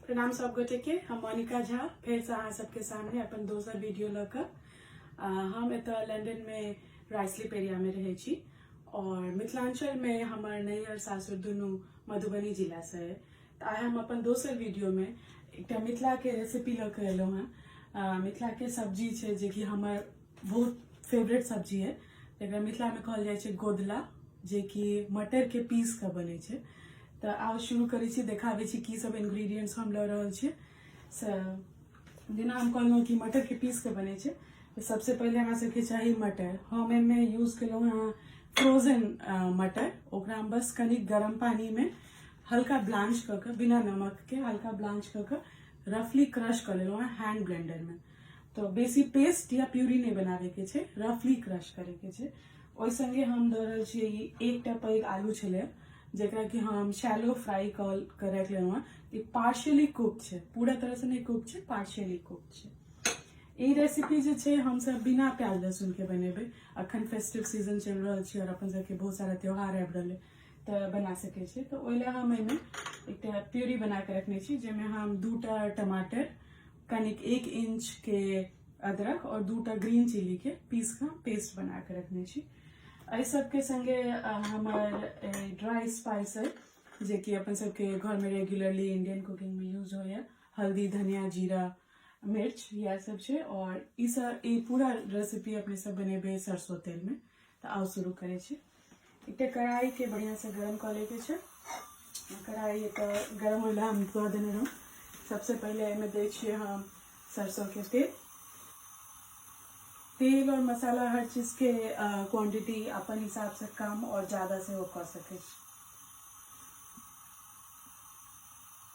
प्रणाम सब गोटे के। हम मोनिका झा फिर से अहाँ सबके सामने अपन दोसर वीडियो लकर। हम एत लंदन में राइसलिप एरिया में रहे छी और मिथिलांचल में हमार नैहर सासुर दुनू मधुबनी जिला से है। तो आइ हम अपन दोसर वीडियो में एक मिथिला के रेसिपी लकर एलहुँ हैं। मिथिला के सब्जी है जे कि हमार बहुत फेवरेट सब्जी है, जरा मिथिला में कहल जाए गोदला, जे कि मटर के पीस के बने छे। तो आओ शुरू करै छी, देखाबै छी की सब इंग्रेडिएंट्स हम ल रहल छी। जेना हम कहलहुँ कि मटर के पीस के बने छे, तो सबसे पहले हमरा सबके चाही मटर। हम एमे यूज केलहुँ हैं फ्रोजन मटर। ओकरा हम बस कनी गरम पानी में हल्का ब्लांच क के, बिना नमक के हल्का ब्लांच क के रफली क्रश कर लेलहुँ हैं हैंड ब्लेंडर में। तो बेसी पेस्ट या प्यूरी नहीं बनावे के छे, रफली क्रश करे के छे। ओहि संगे हम दऽ रहल छियै एकटा पैघ आलू छलै, जेकरा कि हम शैलो फ्राई कर रख लेलहुँ हैं। ये पार्शियली कुक छे, पूरा तरह से नहीं कुक छे, पार्शियली कुक छे। ये रेसिपी जे छे हम सब बिना प्याज लहसुन के बनेबे। अखन फेस्टिव सीजन चल रहा छे और अपन सबके बहुत सारा त्योहार आबि रहले, तो बना सके छे। तो ओहि ला हम एमे एकटा प्यूरी बना के रखने छी, जेमे हम 2टा टमाटर, कनिक 1 इंच के अदरक और 2टा ग्रीन चिली के पीस का पेस्ट बना के रखने छी। एहि सबके संगे हमार ड्राई स्पाइस है, जे कि अपन सबके घर में रेगुलरली इंडियन कुकिंग में यूज हो है। हल्दी, धनिया, जीरा, मिर्च यह सब छे। और ई पूरा रेसिपी अपने सब बनेबे सरसों तेल में। तो आओ शुरू करे छी। एक कढ़ाई के बढ़िया से गरम कर लेके छे। कढ़ाई गरम होला हम धो देने रहूँ। सबसे पहले एमे दे छिए हम सरसों के तेल। तेल और मसाला हर चीज के क्वांटिटी अपन हिसाब से कम और ज्यादा से वो कर सके।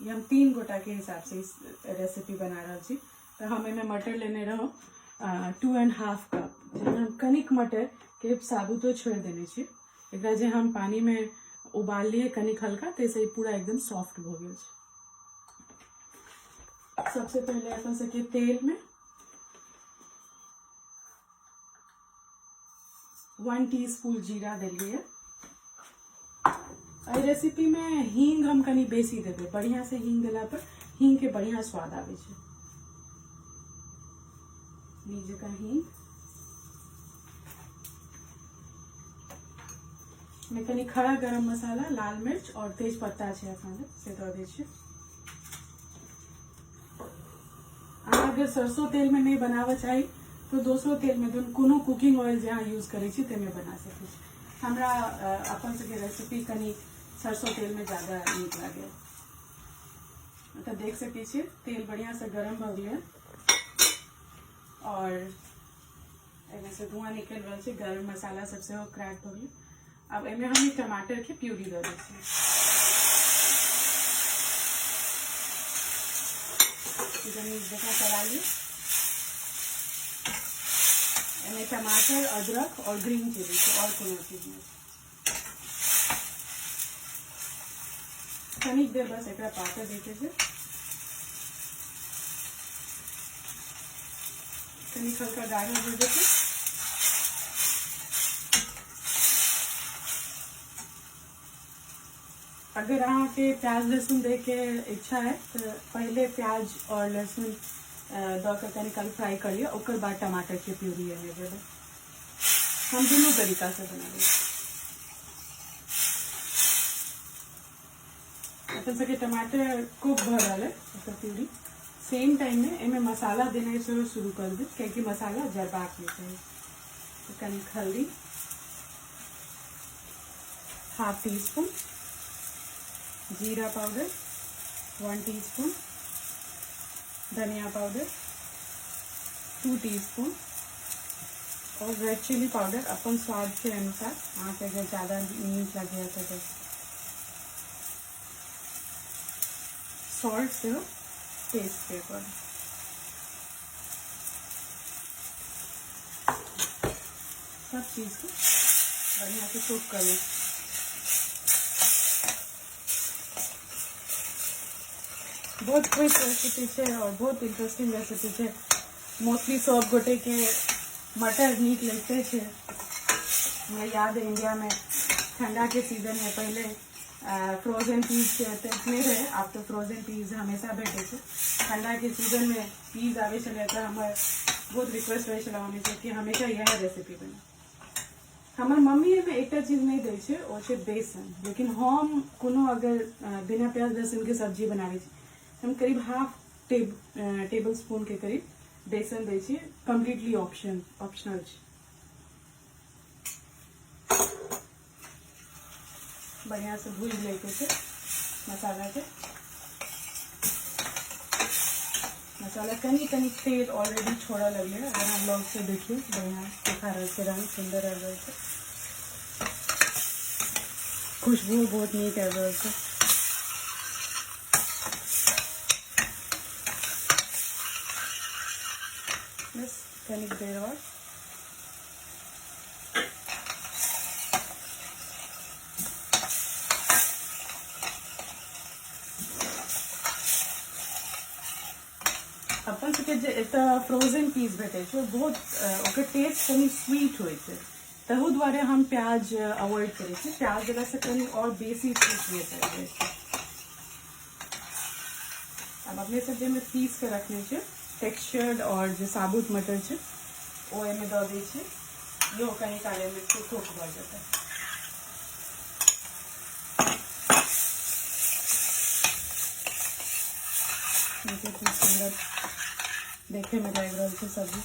ये हम 3 गोटा के हिसाब से इस रेसिपी बना रहा छी। तो हम एमे मटर लेने रहो 2.5 कप। हम कनिक मटर के साबुतो छोड़ देने छी। एकरा जे हम पानी में उबाल लिए कनिक हल्का, तैसे ही पूरा एकदम सॉफ्ट हो गया। सबसे पहले अपन सबके तेल में 1 टीस्पून जीरा दिलिए। रेसिपी में हींग हम कनी बेसी देवे, बढ़िया से हींग दिला पर हींग के बढ़िया स्वाद आवे छे। लीजिए का हींग में कनी खड़ा गरम मसाला, लाल मिर्च और तेज पत्ता छे अपन से दे दे छे। अगर सरसों तेल में नहीं बनावे चाहिए तो दोसरो तेल में कोनो कुकिंग ऑयल जहाँ यूज करे छी तेमे बना सके छी। हमरा अपन सबके रेसिपी कनी सरसों तेल में ज्यादा नीक लगे। तो देख सके छी तेल बढ़िया से गरम हो गया और एमे से धुआं निकल रहा है। गरम मसाला सबसे हो क्रैक हो गया। अब एमे हम टमाटर के प्यूरी दे दी। करा ली एमे टमाटर, अदरक और ग्रीन चिली तो और कोनो चीज नहीं। कनिक देर बस एक पाके देखे से कनिक हल्का गाढ़ा हो जाए। अगर अहाँ के प्याज लहसुन दे के इच्छा है तो पहले प्याज और लहसुन दऽ के कनिक फ्राई करिए, ओकर बाद टमाटर के प्यूरी एमे देबै। हम दोनों तरीका से बनाबे। अपन सबके टमाटर कुक भ रहा है, प्यूरी सेम टाइम में एमे मसाला देने से शुरू कर दे, क्योंकि मसाला जरबाक नहीं चाहिए। तो कनिक हल्दी, ½ टीस्पून जीरा पाउडर, 1 टीस्पून धनिया पाउडर, 2 टीस्पून और रेड चिली पाउडर अपन स्वाद के अनुसार। आप अगर ज्यादा मीठ लगे तो सॉल्ट से टेस्ट के अकॉर्डिंग। सब चीज को बढ़िया से कुक कर लें। बहुत क्विक रेसिपी है और बहुत इंटरेस्टिंग रेसिपी है। मोस्टली सब गोटे के मटर नीक लगते हैं। हमें याद है इंडिया में ठंडा के सीजन में पहले फ्रोजन पीज के नहीं रहे आप तो फ्रोजन पीज हमेशा भेटे थे। ठंडा के सीजन में पीज आवे चले तो हमारे बहुत रिक्वेस्ट रहे चलाने से कि हमेशा यह रेसिपी बने। हमार मम्मी में एक चीज नहीं दे छे वो छे बेसन, लेकिन हम कोनो अगर बिना प्याज लहसुन के सब्जी बनावे छे हम करीब हाफ टेबल स्पून के करीब बेसन दे छे। कम्प्लीटली ऑप्शनल छे। बढ़िया से भूज लेके से मसाला के मसाला कनी तेल ऑलरेडी छोड़ा लगे। अगर हम लोग से देखिए बढ़िया दिखा रहे थे, रंग सुंदर आ रहे थे, खुशबू बहुत नीक आ रहे थे। बस कनिक देर और अपन सबके जे फ्रोजन पीस भेटे छे बहुत ओकर टेस्ट कनी स्वीट होय छे, तहु द्वारे हम प्याज अवॉइड करे छे। प्याज देला से कनी और बेसी स्वीट होय छे। अब अपने सब्जी में पीस के रखने छे टेक्सचर्ड और जो साबुत मटर छे वो एमे दे दे छे। यो कनी काले में कुक हो जाता है। देखिए सुंदर देखे में लग रहा है सब्जी।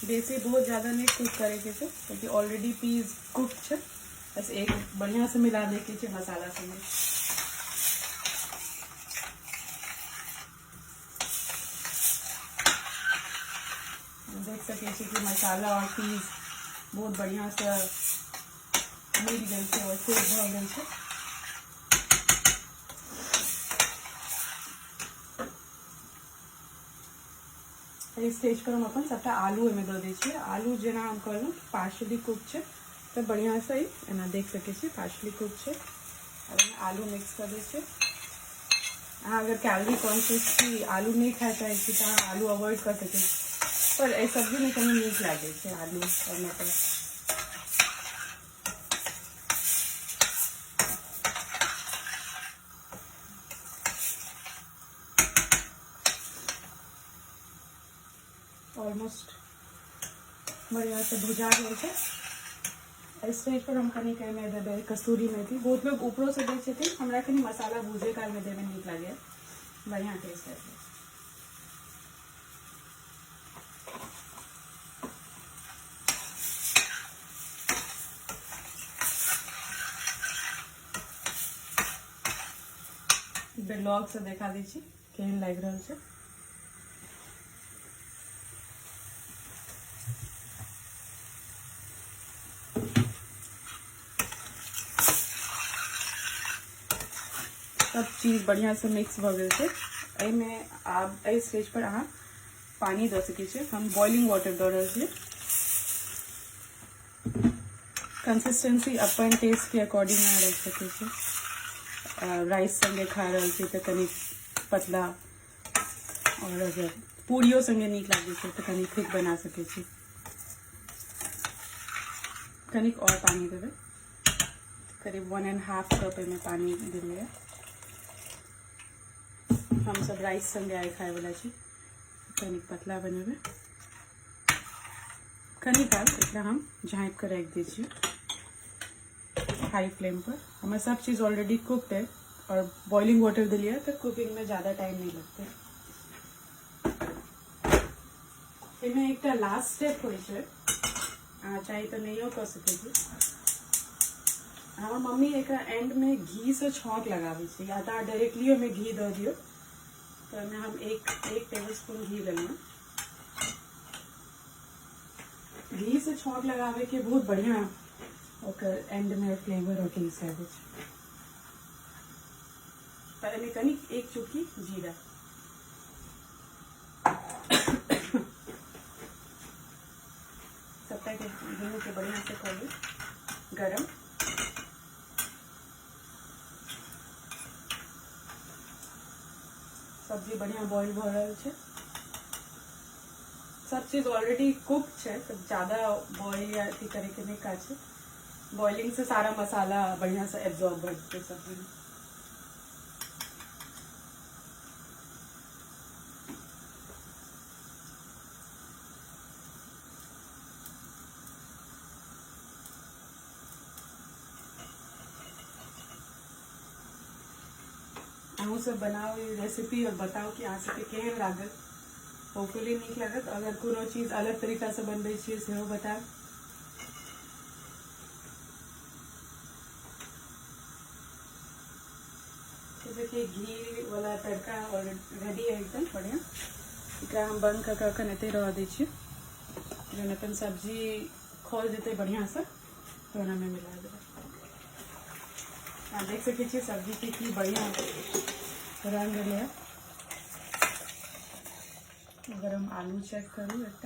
बेसी बहुत ज्यादा नहीं कुक करे के छे क्योंकि ऑलरेडी पीस कुक छे। बस एक बढ़िया से मिला दे के छे मसाला संगे। देख सके छे कि मसाला और पीस बहुत बढ़िया से मिल गए थे और कुक भ गए थे। इस स्टेज पर हम अपन सबटा आलू एमे दे दै छियै। आलू जेना हम कहलहुँ पार्शली कुक छे तो बढ़िया से एना देख सके छी पार्शली कुक छे। और आलू मिक्स कर दै छियै। अहाँ अगर कैलोरी कॉन्शियस छी आलू नहीं खाए चाहे छी तो आलू अवॉइड कर सके छी, पर ए सब्जी में कनी नीक लागे छे आलू और मटर। ऑलमोस्ट बढ़िया से भुजा गए थे। इस स्टेज पर हम कनी में देवे कसूरी मेथी। बहुत लोग ऊपरों से दे छथिन, हमरा कनी मसाला भूजे काल में देवे नीक लागे, बढ़िया टेस्ट है। ब्लॉग से देखा दी छी केहन लग रहा है। सब चीज बढ़िया से मिक्स भ गए थे। एमे आप ए स्टेज पर अहाँ पानी दे सके छी। हम बॉइलिंग वाटर दे रहल छी। कंसिस्टेंसी अपन टेस्ट के अकॉर्डिंग ना रख सके छी। राइस संगे खा रहल छी तो कनी पतला, और अगर पूरियों संगे नीक लागे छै तो कनी थिक बना सके छी। कनिक और पानी देवे, करीब 1.5 कप में पानी दिलिए। हम सब राइस संगे आए खाए वाला छी, कनिक पतला बनेबे। कनी काल एकरा हम झाँप कर रख दै छी हाई फ्लेम पर। हमें सब चीज ऑलरेडी कुकड है और बॉइलिंग वाटर दिलिए तो कुकिंग में ज्यादा टाइम नहीं लगते। इनमें एक लास्ट स्टेप होय छै, चाहे तो नहीं कर सके छी। हमार मम्मी एक एंड में घी से छौंक लगावे छै, या तो डायरेक्टली में घी दे दियो। तो में हम एक टेबल स्पून घी लेना। घी से छौंक लगावे के बहुत बढ़िया ओकर एंड में फ्लेवर और टेस्ट आवे छै। पहले कनी एक चुटकी जीरा, सबटा के घी के बढ़िया से कर ली गरम। सब्जी बढ़िया बॉइल भ रहल छै। सब चीज ऑलरेडी कुक है, तो ज्यादा बॉइल या अथी करे के नहीं का छै। बॉइलिंग से सारा मसाला बढ़िया से एब्जॉर्ब करते सब्जी में। अहूँ सब बनाओ ये रेसिपी और बताओ कि अहाँ सबके केहन लागल। होपफुली नीक लागत। अगर कोनो चीज अलग तरीका से बनबै छियै सेहो बताओ। देखिए घी वाला तड़का और रेडी है एकदम बढ़िया। एकरा हम बंद कर अखन एते रह दै छियै, जहन अपन सब्जी खोल जेतै बढ़िया से तो ओना में मिला देबै। आप देख सकै छियै सब्जी के की बढ़िया रंग एलै है। अगर हम आलू चेक करूँ एक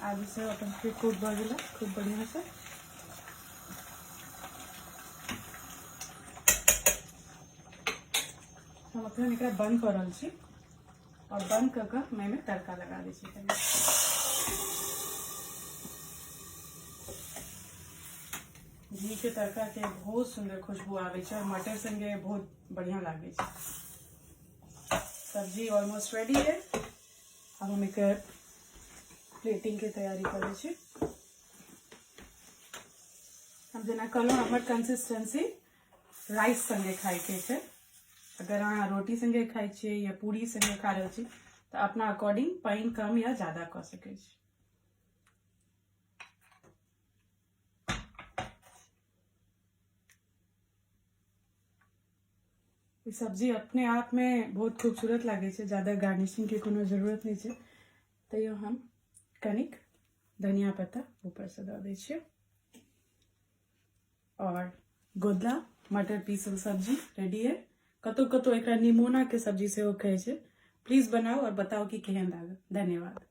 आलू से अपन फिर कुक भऽ गेलै खूब बढ़िया से। हम अखन एकरा बंद कर रहल छी और बंद कर के मैं तड़का लगा दै छी। घी के तड़का के बहुत सुंदर खुशबू आवे छै और मटर संगे बहुत बढ़िया लागे छै। सब्जी ऑलमोस्ट रेडी है। अब हम एक प्लेटिंग के तैयारी करे छी। हम जेना कहलहुँ हमर कंसिस्टेंसी राइस संगे खाए के छै। अगर अहाँ रोटी संगे खाई छियै या पूरी संगे खा रहल छी तो अपना अकॉर्डिंग पानी कम या ज्यादा कर सकै छी। सब्जी अपने आप में बहुत खूबसूरत लगे छै, ज्यादा गार्निशिंग के कोनो जरूरत नहीं छै। तैयो हम कनिक धनिया पत्ता ऊपर से दऽ दै छियै और गोदला मटर पीसल सब्जी रेडी है। कतौ कतौ एकरा निमोना के सब्जी से कहै छै। प्लीज बनाओ और बताओ कि केहन लागल। धन्यवाद।